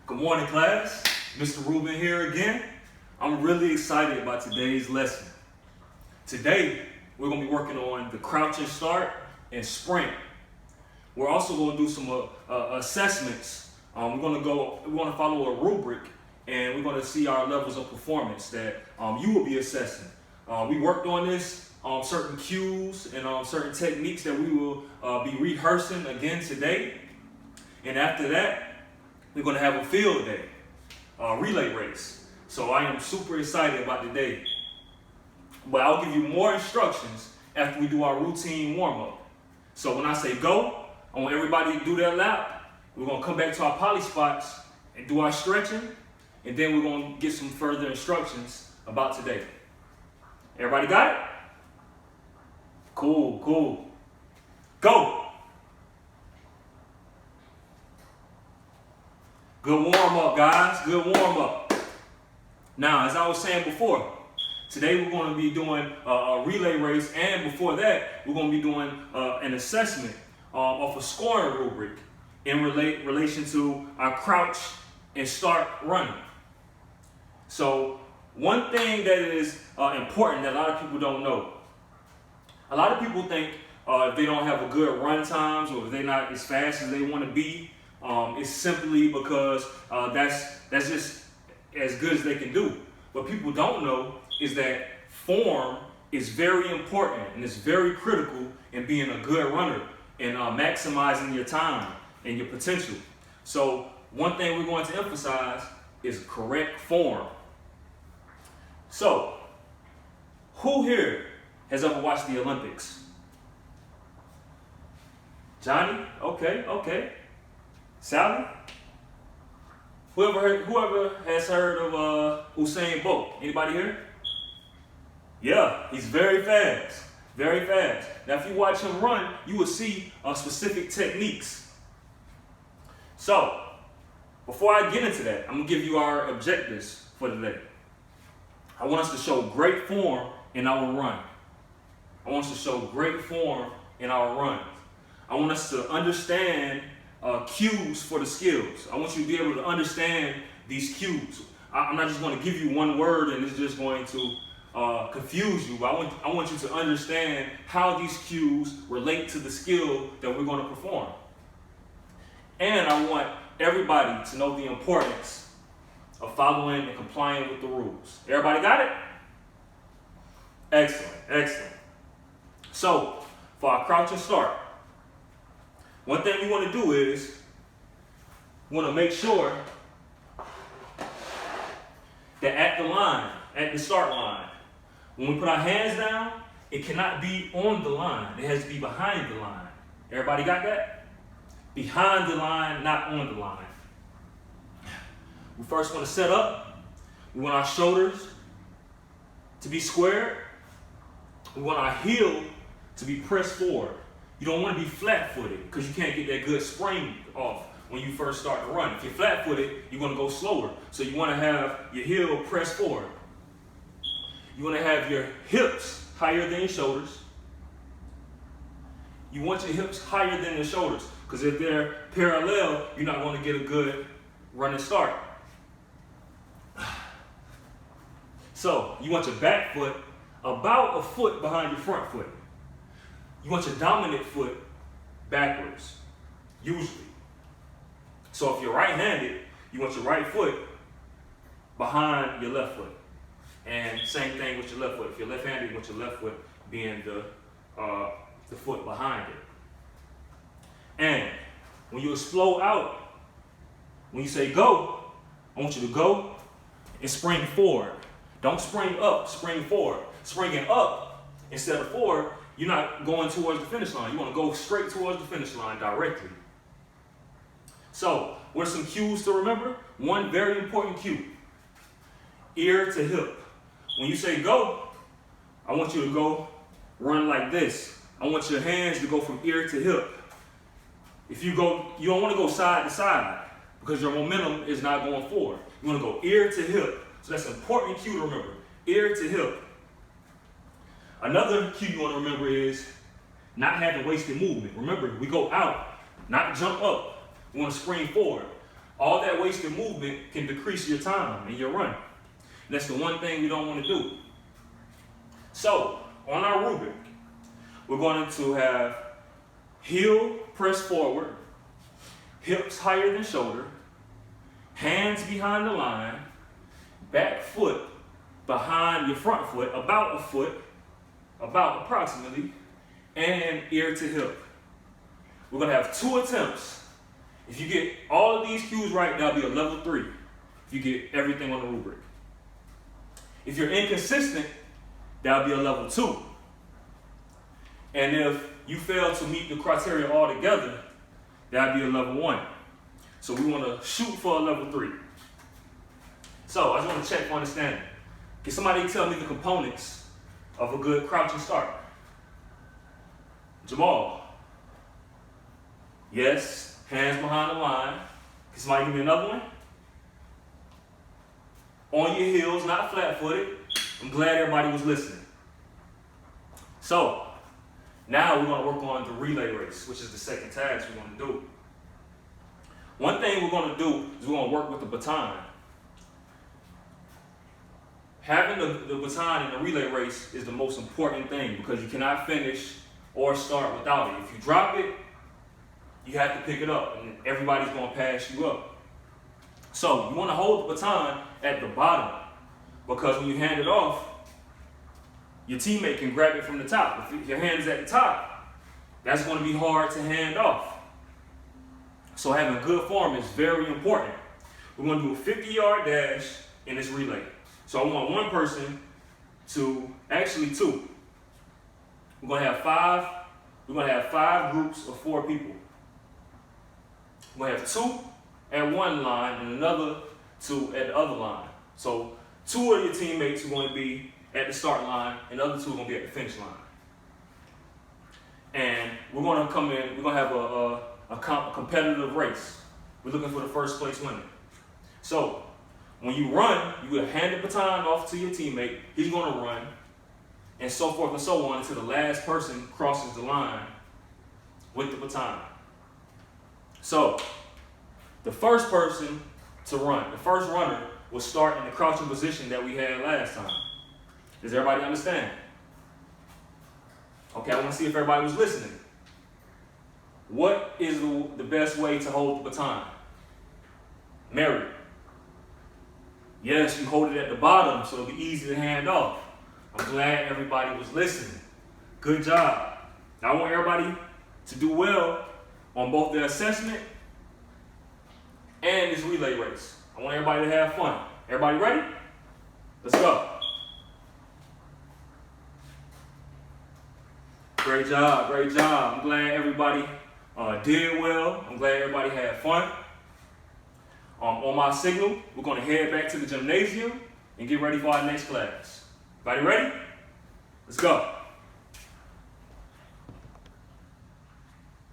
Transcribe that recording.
Good morning, class. Mr. Rubin here again. I'm really excited about today's lesson. Today, we're going to be working on the crouch and start and sprint. We're also going to do some assessments. We're going to follow a rubric, and we're going to see our levels of performance that you will be assessing. We worked on this, certain cues and certain techniques that we will be rehearsing again today. And after that, we're going to have a field day, relay race. So I am super excited about today. But I'll give you more instructions after we do our routine warm-up. So when I say go, I want everybody to do their lap. We're going to come back to our poly spots and do our stretching. And then we're going to get some further instructions about today. Everybody got it? Cool. Go! Good warm-up, guys. Good warm-up. Now, as I was saying before, today we're going to be doing a relay race, and before that, we're going to be doing an assessment of a scoring rubric in relation to our crouch and start running. So, one thing that is important that a lot of people don't know, a lot of people think if they don't have a good run times or if they're not as fast as they want to be, it's simply because that's just as good as they can do. What people don't know is that form is very important and it's very critical in being a good runner and maximizing your time and your potential. So one thing we're going to emphasize is correct form. So, who here has ever watched the Olympics? Johnny? Okay. Sally? Whoever has heard of Usain Bolt? Anybody here? Yeah, he's very fast. Very fast. Now, if you watch him run, you will see specific techniques. So, before I get into that, I'm going to give you our objectives for today. I want us to show great form in our run. I want us to show great form in our runs. I want us to understand cues for the skills. I want you to be able to understand these cues. I'm not just going to give you one word and it's just going to confuse you. But I want you to understand how these cues relate to the skill that we're going to perform. And I want everybody to know the importance of following and complying with the rules. Everybody got it? Excellent. So, for our crouch and start, one thing we want to do is we want to make sure that at the start line, when we put our hands down, it cannot be on the line. It has to be behind the line. Everybody got that? Behind the line, not on the line. We first want to set up. We want our shoulders to be squared. We want our heel to be pressed forward. You don't want to be flat-footed because you can't get that good spring off when you first start to run. If you're flat-footed, you're going to go slower. So you want to have your heel pressed forward. You want to have your hips higher than your shoulders. You want your hips higher than your shoulders because if they're parallel, you're not going to get a good running start. So you want your back foot about a foot behind your front foot. You want your dominant foot backwards, usually. So if you're right-handed, you want your right foot behind your left foot. And same thing with your left foot. If you're left-handed, you want your left foot being the foot behind it. And when you explode out, when you say go, I want you to go and spring forward. Don't spring up, spring forward. Springing up instead of forward, you're not going towards the finish line. You want to go straight towards the finish line directly. So, what are some cues to remember? One very important cue. Ear to hip. When you say go, I want you to go run like this. I want your hands to go from ear to hip. If you don't want to go side to side because your momentum is not going forward. You want to go ear to hip. So that's an important cue to remember. Ear to hip. Another cue you want to remember is not having wasted movement. Remember, we go out, not jump up. We want to spring forward. all that wasted movement can decrease your time and your run. And that's the one thing we don't want to do. So, on our rubric, we're going to have heel press forward, hips higher than shoulder, hands behind the line, back foot behind your front foot, about a foot, about approximately, and ear to hip. We're going to have 2 attempts. If you get all of these cues right, that'll be a level 3. If you get everything on the rubric. If you're inconsistent, that'll be a level 2. And if you fail to meet the criteria altogether, that'll be a level 1. So we want to shoot for a level 3. So I just want to check for understanding. Can somebody tell me the components of a good crouching start? Jamal. Yes, hands behind the line. Can somebody give me another one? On your heels, not flat-footed. I'm glad everybody was listening. So, now we're going to work on the relay race, which is the second task we're going to do. One thing we're going to do is we're going to work with the baton. Having the baton in the relay race is the most important thing because you cannot finish or start without it. If you drop it, you have to pick it up, and everybody's going to pass you up. So you want to hold the baton at the bottom because when you hand it off, your teammate can grab it from the top. If your hand is at the top, that's going to be hard to hand off. So having good form is very important. We're going to do a 50-yard dash in this relay. So I want one person to, actually 2. We're going to have 5. We're going to have 5 groups of 4 people. We're going to have 2 at one line and another 2 at the other line. So 2 of your teammates are going to be at the start line and the other 2 are going to be at the finish line. And we're going to come in, we're going to have a competitive race. We're looking for the first place winner. So when you run, you will hand the baton off to your teammate. He's going to run, and so forth and so on until the last person crosses the line with the baton. So the first person to run, the first runner, will start in the crouching position that we had last time. Does everybody understand? Okay, I want to see if everybody was listening. What is the best way to hold the baton? Mary. Yes, you hold it at the bottom so it'll be easy to hand off. I'm glad everybody was listening. Good job. Now I want everybody to do well on both the assessment and this relay race. I want everybody to have fun. Everybody ready? Let's go. Great job, great job. I'm glad everybody did well. I'm glad everybody had fun. On my signal, we're going to head back to the gymnasium and get ready for our next class. Everybody ready? Let's go.